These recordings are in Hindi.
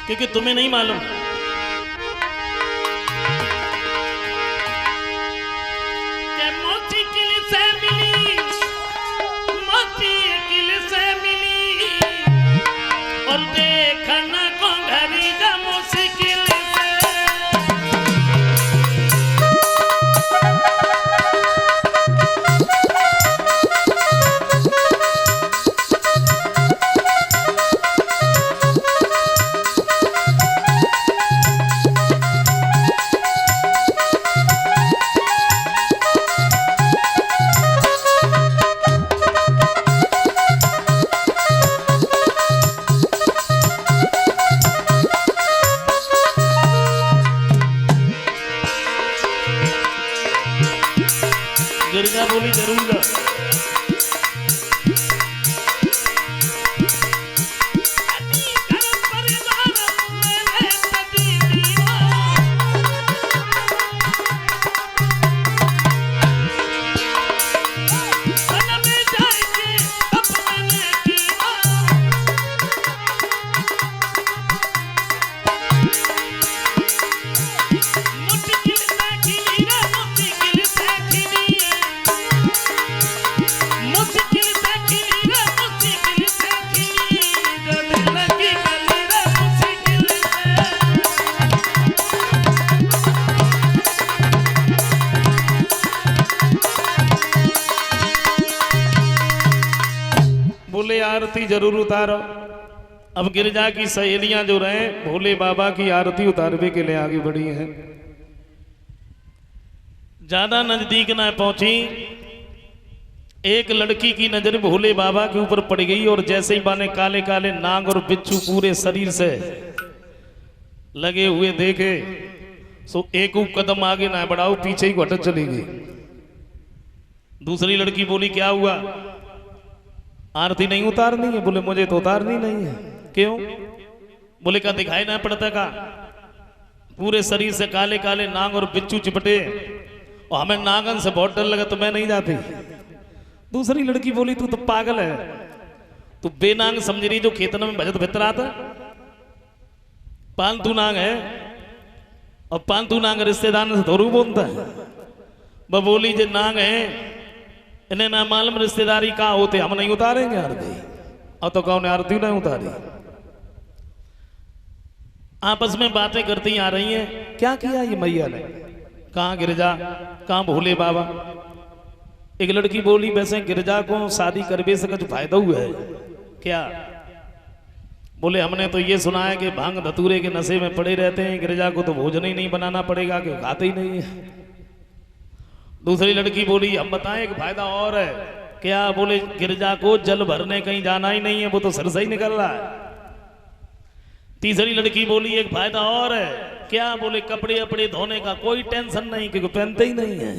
क्योंकि तुम्हें नहीं मालूम। मुश्किल से मिली, मुश्किल से मिली और देखना को घरी जा मुश्किल गिरजा बोली जरूर जा। बोले आरती जरूर उतारो। अब गिरजा की सहेलियां जो रहे भोले बाबा की आरती उतारने के लिए आगे बढ़ी हैं। ज्यादा नजदीक ना पहुंची, एक लड़की की नजर भोले बाबा के ऊपर पड़ गई और जैसे ही बाने काले काले नाग और बिच्छू पूरे शरीर से लगे हुए देखे सो एक कदम आगे ना बढ़ाओ, पीछे ही घटक चली गई। दूसरी लड़की बोली क्या हुआ, आरती नहीं उतारनी है? बोले मुझे तो उतारनी नहीं है। क्यों? बोले क्या दिखाई ना पड़ता का पूरे शरीर से काले काले नाग और बिच्छू चिपटे और हमें नागन से बहुत डर लगा तो मैं नहीं जाती। दूसरी लड़की बोली तू तो पागल है, तू बेनांग समझ रही जो खेतन में भजत भितर आता पालतू नाग है और पालतू नाग रिश्तेदार से थोड़ू बोलता है। वह बोली जो नाग है इन्हें ना मालूम रिश्तेदारी कहाँ होते, हम नहीं उतारेंगे आरती। और तो कौन आरती नहीं उतारी। आपस में बातें करती आ रही हैं, क्या किया ये मैया ने, कहाँ गिरजा, कहाँ भोले बाबा। एक लड़की बोली वैसे गिरजा को शादी करने से कुछ फायदा हुआ है क्या? बोले हमने तो ये सुना है कि भांग धतूरे के नशे में पड़े रहते हैं, गिरजा को तो भोजन ही नहीं बनाना पड़ेगा कि खाते ही नहीं है। दूसरी लड़की बोली हम बताएं एक फायदा और है क्या? बोले गिरजा को जल भरने कहीं जाना ही नहीं है, वो तो सर से ही निकल रहा है। तीसरी लड़की बोली एक फायदा और है क्या? बोले कपड़े अपड़े धोने का कोई टेंशन नहीं क्योंकि पहनते ही नहीं है।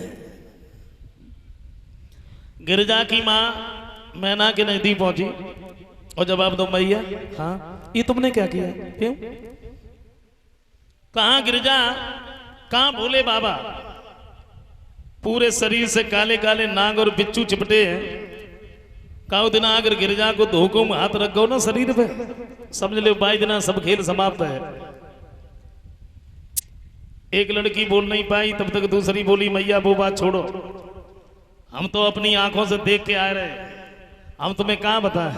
गिरजा की माँ मैना के नजदीक पहुंची और जवाब दो मैया, हाँ ये तुमने क्या किया? क्यों? कहाँ गिरजा, कहाँ भोले बाबा? पूरे शरीर से काले काले नाग और बिच्छू चिपटे हैं। काउ दिना अगर गिरजा को धोखों में हाथ रख गो ना शरीर पे, समझ लो बाई दिना सब खेल समाप्त है। एक लड़की बोल नहीं पाई, तब तक दूसरी बोली मैया वो बात छोड़ो, हम तो अपनी आंखों से देख के आ रहे, हम तुम्हें कहां बताएं।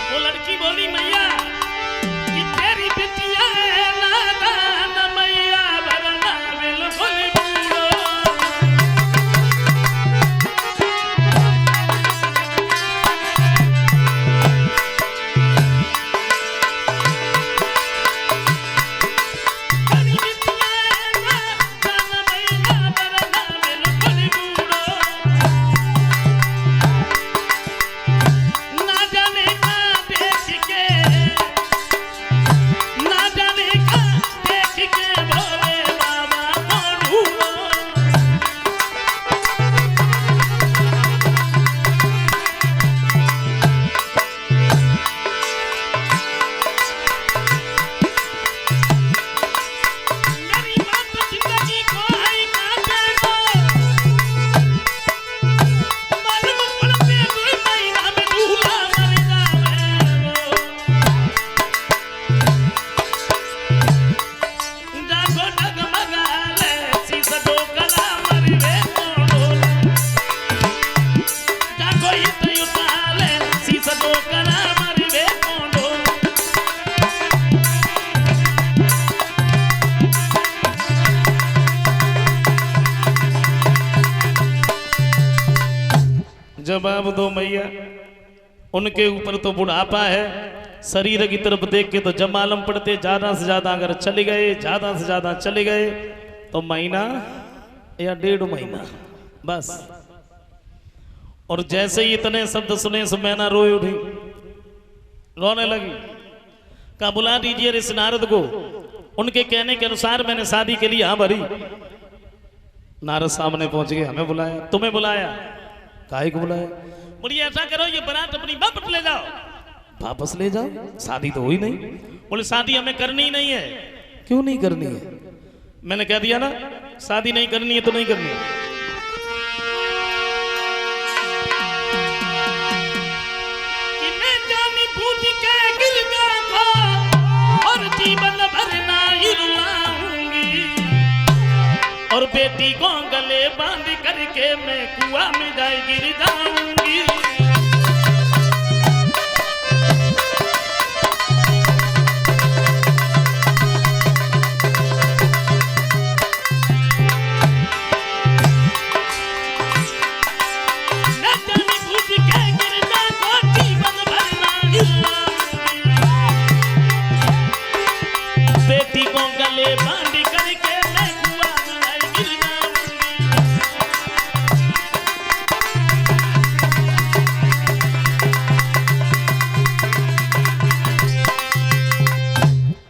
वो लड़की बोली मैया कि तेरी बिटिया है नादान मैया भरना बिल्कुल बूढ़ो। तेरी बिटिया है नादान मैया भरना बिल्कुल बूढ़ो। जवाब दो मैया। उनके ऊपर तो बुढ़ापा है, शरीर की तरफ देख के तो जब मालूम पड़ते ज्यादा से ज्यादा अगर चले गए, ज्यादा से ज्यादा चले गए तो महीना या 1.5 महीना बस। और जैसे ही इतने शब्द सुने सो मैना रोई उठी, रोने लगी। कहा बुला दीजिए ऋषि नारद को। उनके कहने के अनुसार मैंने शादी के लिए हाँ भरी। नारद सामने पहुंच गए, हमें बुलाया, तुम्हें बुलाया, काहे को बुलाया? बोलिए ऐसा करो ये बारात अपनी वापस ले जाओ। वापस ले जाओ? शादी तो हुई नहीं। बोले शादी हमें करनी ही नहीं है। क्यों नहीं करनी है? मैंने कह दिया ना शादी नहीं करनी है तो नहीं करनी है। कि मैं जानी बूझ के गिर गया था और जीवन भर ना रुलाऊंगी, और बेटी को गले बांध करके मैं कुआं में जाए गिर जाऊंगी।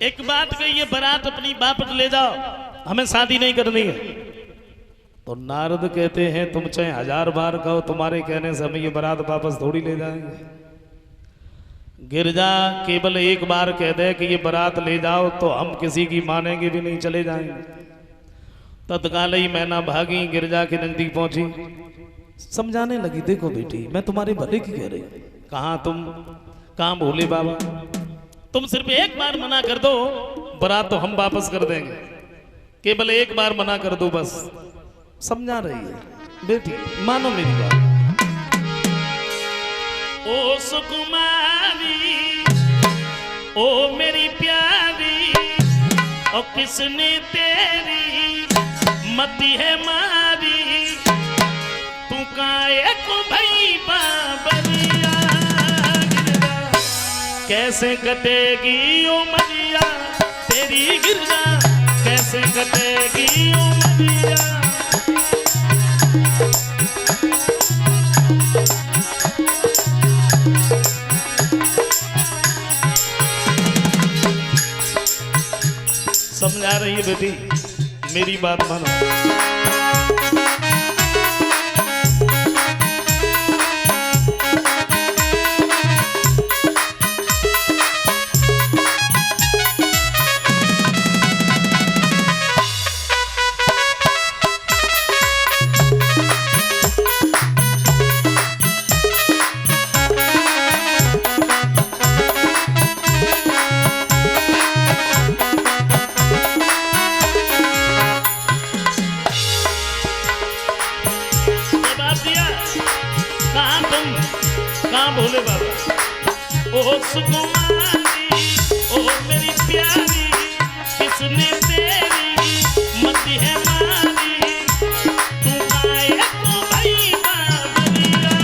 एक बात कही, ये बारात अपनी वापस ले जाओ, हमें शादी नहीं करनी है। तो नारद कहते हैं तुम चाहे 1000 बार कहो, तुम्हारे कहने से हमें ये बारात वापस थोड़ी ले जाएंगे। गिरजा केवल एक बार कह दे कि ये बारात ले जाओ तो हम किसी की मानेंगे भी नहीं, चले जाएंगे। तत्काल ही मैना भागी, गिरजा के नजदीक पहुंची, समझाने लगी, देखो बेटी मैं तुम्हारे भले की कह रही। कहाँ तुम, कहाँ भोले बाबा, तुम सिर्फ एक बार मना कर दो, बारात तो हम वापस कर देंगे। केवल एक बार मना कर दो बस। समझा रही है बेटी, मानो मेरी बात। ओ सुकुमारी, ओ मेरी प्यारी, ओ किसने तेरी मती है मारी, तू काहे को भई बाबरिया, कैसे कटेगी ओ मरिया तेरी गिरजा, कैसे कटेगी ओ मरिया। समझा रही है बेटी, मेरी बात मानो। भोले बाबा, ओ सुकुमारी, ओ मेरी प्यारी, किसने तेरी मती है मारी, तू आए को भाई बाबरिया,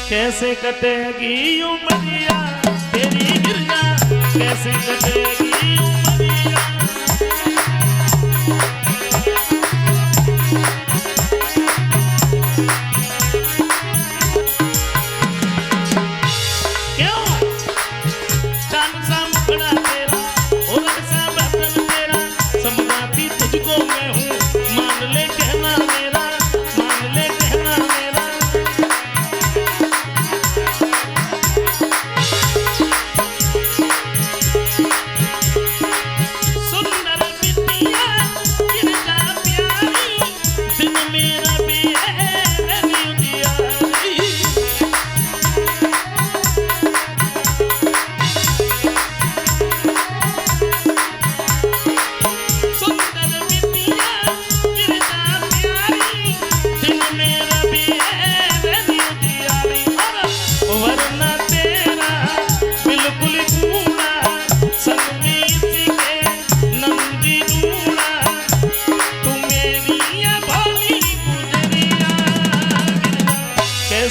कैसे कटेगी उमरिया तेरी गिरजा, कैसे कटेगी उमरिया।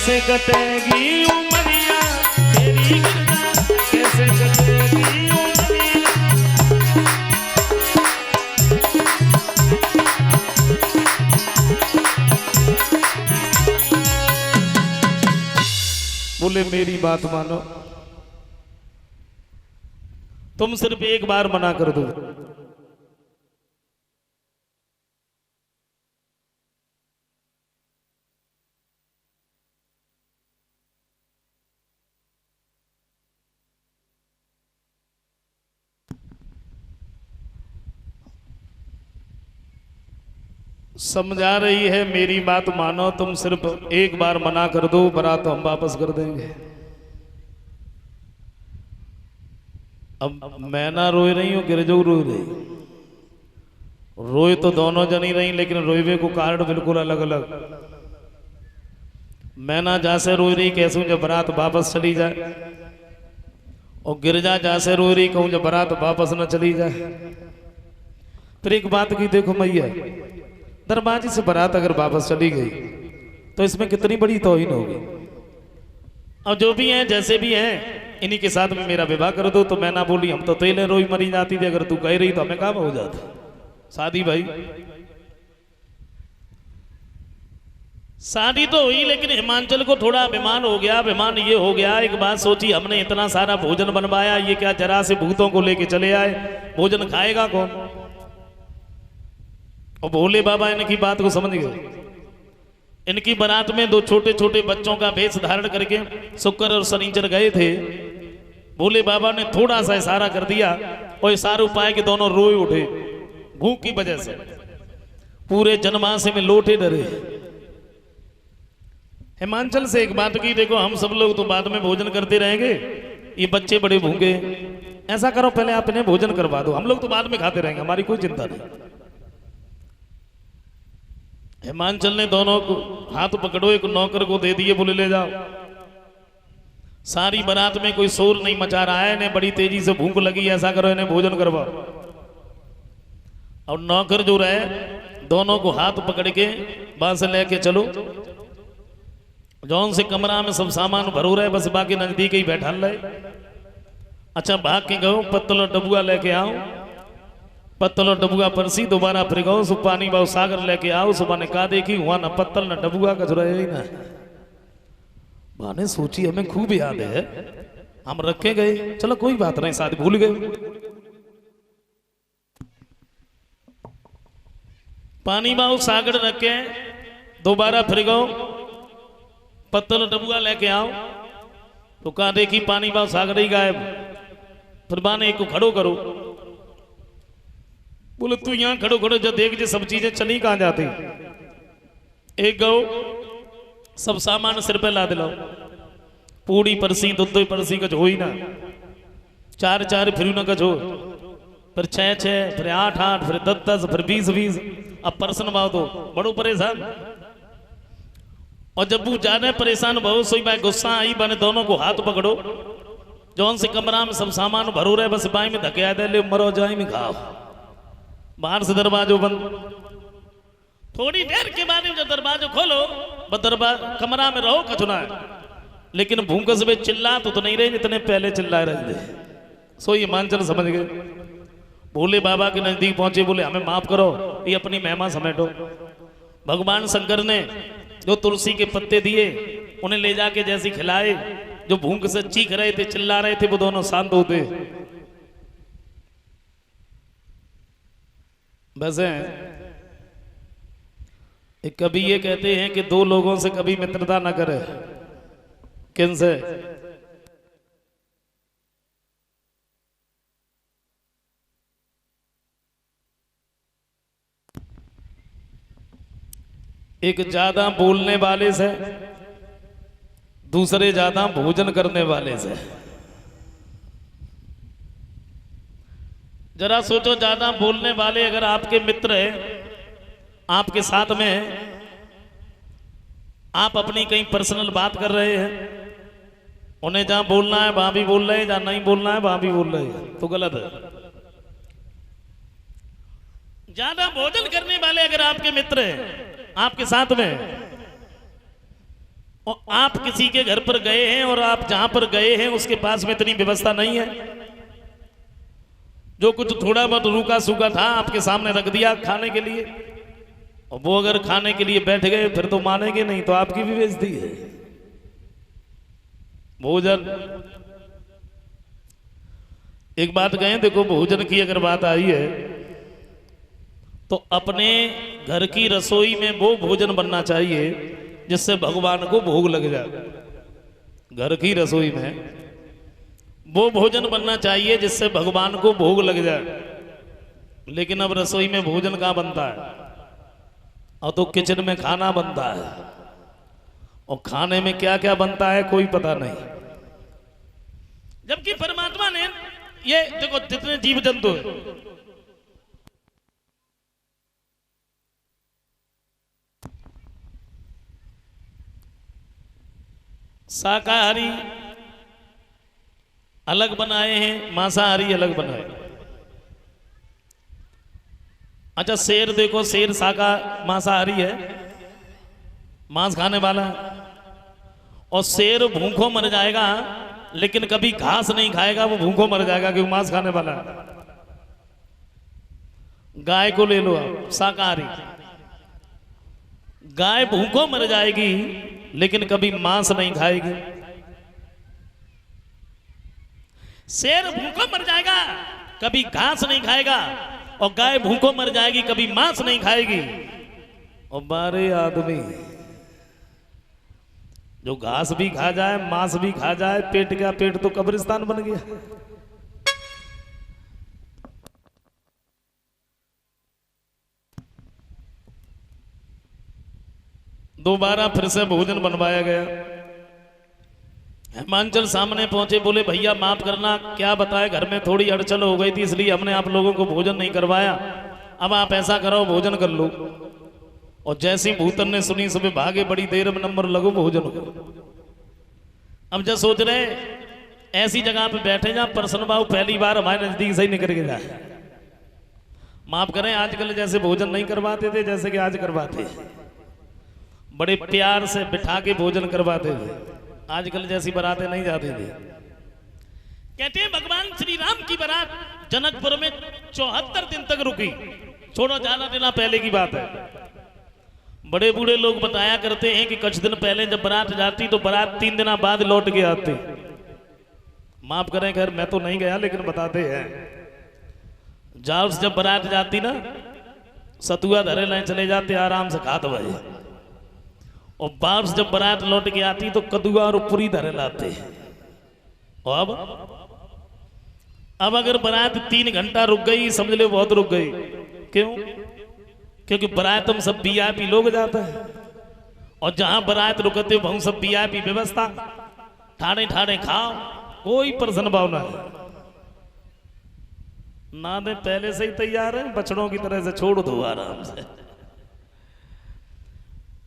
कैसे कटेगी उमरिया तेरी गिरजा, कैसे कटेगी उमरिया। बोले मेरी बात मानो, तुम सिर्फ एक बार मना कर दो। समझा रही है मेरी बात मानो, तुम सिर्फ एक बार मना कर दो, बारात हम वापस कर देंगे। अब मैना रोए रही हूं, गिरजो रोए रही। रोए तो दोनों जनी रही, लेकिन रोएवे को कारण बिल्कुल अलग अलग। मैना जैसे रोई रही कैसे जब बारात वापस चली जाए, और गिरजा जैसे रोई रही कहूं जब बारात वापस न चली जाए। फिर एक बात की देखो मैया, दरबाजी से बारात अगर वापस चली गई तो इसमें कितनी बड़ी तौहीन होगी। अब जो भी हैं जैसे भी हैं इन्हीं के साथ में मेरा विवाह कर दो। तो मैं ना बोली हम तो तेले रोई मरी जाती थी, अगर तू कह रही तो हमें काम हो जाता शादी। भाई शादी तो हुई, लेकिन हिमांचल को थोड़ा अभिमान हो गया। अभिमान ये हो गया, एक बात सोची हमने इतना सारा भोजन बनवाया, ये क्या जरा से भूतों को लेके चले आए, भोजन खाएगा कौन। और भोले बाबा इनकी बात को समझ गए। इनकी बारात में दो छोटे छोटे बच्चों का वेश धारण करके शुक्र और शनिचर गए थे। भोले बाबा ने थोड़ा सा इशारा कर दिया और इशारा पाए कि दोनों रोए उठे भूख की वजह से। पूरे जनमानस में लोटे डरे। हिमांचल से एक बात की देखो, हम सब लोग तो बाद में भोजन करते रहेंगे, ये बच्चे बड़े भूखे। ऐसा करो पहले आप इन्हें भोजन करवा दो, हम लोग तो बाद में खाते रहेंगे, हमारी कोई चिंता नहीं। हिमांचल ने दोनों को हाथ पकड़ो, एक नौकर को दे दिए, बोले ले जाओ। सारी बारात में कोई शोर नहीं मचा रहा है, इन्हें बड़ी तेजी से भूख लगी, ऐसा करो इन्हें भोजन करवाओ। और नौकर जो रहे दोनों को हाथ पकड़ के वहां से लेके चलो, जौन से कमरा में सब सामान भरो रहे, बस बाकी नजदीक ही बैठा रहे। अच्छा भाग के गो, पत्तल और डबुआ लेके आओ, पत्तल और डबुआ परसी, दोबारा फिर गो सु पानी बाव सागर लेके आओ। सुबह ने कहा देखी हुआ ना पत्तल ना डबुआ का जुड़ा ही ना। माने सोची हमें खूब याद है, हम रखे गए, चलो कोई बात नहीं, शादी भूल गए। पानी बाव सागर रखे, दोबारा फिर गो पत्तल डबुआ लेके आओ। तो कहा देखी पानी बाव सागर ही गायब। फिर बाने एक को खड़ो करो, बोले तू यहां खड़ो खड़ो जब देख जे सब चीजें चली कहां जाती। एक गो सब सामान सिर पे ला दिलाओ, पूड़ी परसी दूध परसी कच हो ही ना, चार चार फिर न कच हो, फिर छह छह, फिर आठ आठ, फिर दस दस, फिर बीस बीस। अब परसन भाव दो बड़ो परेशान। और जब वो ज्यादा परेशान भाव सोई बाय गुस्सा आई, बने दोनों को हाथ पकड़ो, जौन से कमरा में सब सामान भरो रहे, बस बाई में धके दे ले मरो जाए में खाओ। बाहर से दरवाजो बंद। थोड़ी देर के बाद जब दरवाजो खोलो, कमरा में रहो कचुना है, लेकिन भूकस में चिल्ला तो नहीं रहे जितने पहले चिल्ला रहे थे। सो ये हिमांचल समझ गए। भोले बाबा के नजदीक पहुंचे, बोले हमें माफ करो, ये अपनी महिमा समेटो। भगवान शंकर ने जो तुलसी के पत्ते दिए उन्हें ले जाके जैसे खिलाए, जो भूख से चीख रहे थे चिल्ला रहे थे वो दोनों शांत होते। वैसे एक कवि ये कहते हैं कि दो लोगों से कभी मित्रता ना करे। किनसे? एक ज्यादा बोलने वाले से, दूसरे ज्यादा भोजन करने वाले से। जरा सोचो, ज्यादा बोलने वाले अगर आपके मित्र हैं, आपके साथ में है, आप अपनी कहीं पर्सनल बात कर रहे हैं, उन्हें जहां बोलना है वहां भी बोल रहे हैं, जहां नहीं बोलना है वहां भी बोल रहे हैं, तो गलत है। ज्यादा भोजन करने वाले अगर आपके मित्र हैं, आपके साथ में, और आप किसी के घर पर गए हैं और आप जहां पर गए हैं उसके पास में इतनी व्यवस्था नहीं है, जो कुछ थोड़ा बहुत रूखा सूखा था आपके सामने रख दिया खाने के लिए, और वो अगर खाने के लिए बैठ गए फिर तो मानेंगे नहीं, तो आपकी भी बेइज्जती है। भोजन, एक बात कहें, देखो भोजन की अगर बात आई है तो अपने घर की रसोई में वो भोजन बनना चाहिए जिससे भगवान को भोग लग जाए। घर की रसोई में वो भोजन बनना चाहिए जिससे भगवान को भोग लग जाए। लेकिन अब रसोई में भोजन कहाँ बनता है, और तो किचन में खाना बनता है, और खाने में क्या क्या बनता है कोई पता नहीं। जबकि परमात्मा ने ये देखो, जितने जीव जंतु हैं, शाकाहारी अलग बनाए हैं, मांसाहारी अलग बनाए। अच्छा शेर देखो, शेर मांसाहारी है, मांस खाने वाला है, और शेर भूखों मर जाएगा लेकिन कभी घास नहीं खाएगा, वो भूखों मर जाएगा क्योंकि मांस खाने वाला है। गाय को ले लो आप, शाकाहारी, गाय भूखों मर जाएगी लेकिन कभी मांस नहीं खाएगी। शेर भूखों मर जाएगा, कभी घास नहीं खाएगा, और गाय भूखों मर जाएगी, कभी मांस नहीं खाएगी। और बारे आदमी जो घास भी खा जाए, मांस भी खा जाए, पेट का पेट तो कब्रिस्तान बन गया। दोबारा फिर से भोजन बनवाया गया। हिमांचल सामने पहुंचे, बोले भैया माफ करना, क्या बताए घर में थोड़ी अड़चन हो गई थी इसलिए हमने आप लोगों को भोजन नहीं करवाया, अब आप ऐसा करो भोजन कर लो। और जैसी भूतन ने सुनी सुबह भागे, बड़ी देर में नंबर लगो भोजन हो। अब जब सोच रहे ऐसी जगह पे बैठे जहां परसन बाबू पहली बार हमारे नजदीक से ही निकल के जाए। माफ करें, आजकल जैसे भोजन नहीं करवाते थे जैसे कि आज करवाते, बड़े प्यार से बिठा के भोजन करवाते थे, आजकल जैसी बारातें नहीं जाती थी। कहते हैं भगवान श्री राम की बारात जनकपुर में 74 दिन तक रुकी, छोड़ो ज्यादा दिना पहले की बात है। बड़े बूढ़े लोग बताया करते हैं कि कुछ दिन पहले जब बारात जाती तो बारात 3 दिन बाद लौट के आती। माफ करें, खैर मैं तो नहीं गया लेकिन बताते हैं, जाओ जब बारात जाती ना, सतुआ धरे लाइन चले जाते आराम से खाते भाई, और बाप जब बारात लौट के आती तो कदुआ और पूरी धरे लाते। और अब अगर बारात 3 घंटा रुक गई समझ लो बहुत रुक गई। क्यों? क्योंकि बारात हम सब वीआईपी लोग जाते हैं, और जहां बारात रुकते हो वहां सब वीआईपी व्यवस्था, ठाणे ठाणे खाओ, कोई प्रसन्न भावना है ना दे, पहले से ही तैयार है, बछड़ों की तरह से छोड़ दो आराम से।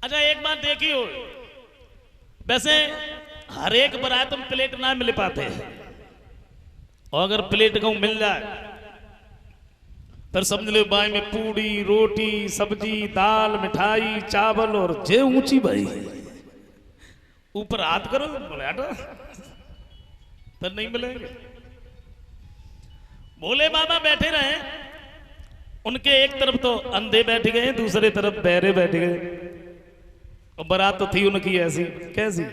अच्छा एक बात देखियो, वैसे हर एक बारात में प्लेट ना मिल पाते हैं, और अगर प्लेट कहूं मिल जाए फिर समझ लो बाई में पूड़ी रोटी सब्जी दाल मिठाई चावल और जे ऊंची भाई, ऊपर हाथ करो बोले हटो, फिर नहीं मिलेंगे। भोले बाबा बैठे रहे, उनके एक तरफ तो अंधे बैठ गए, दूसरे तरफ बहरे बैठ गए, और बारात तो थी उनकी ऐसी कैसी।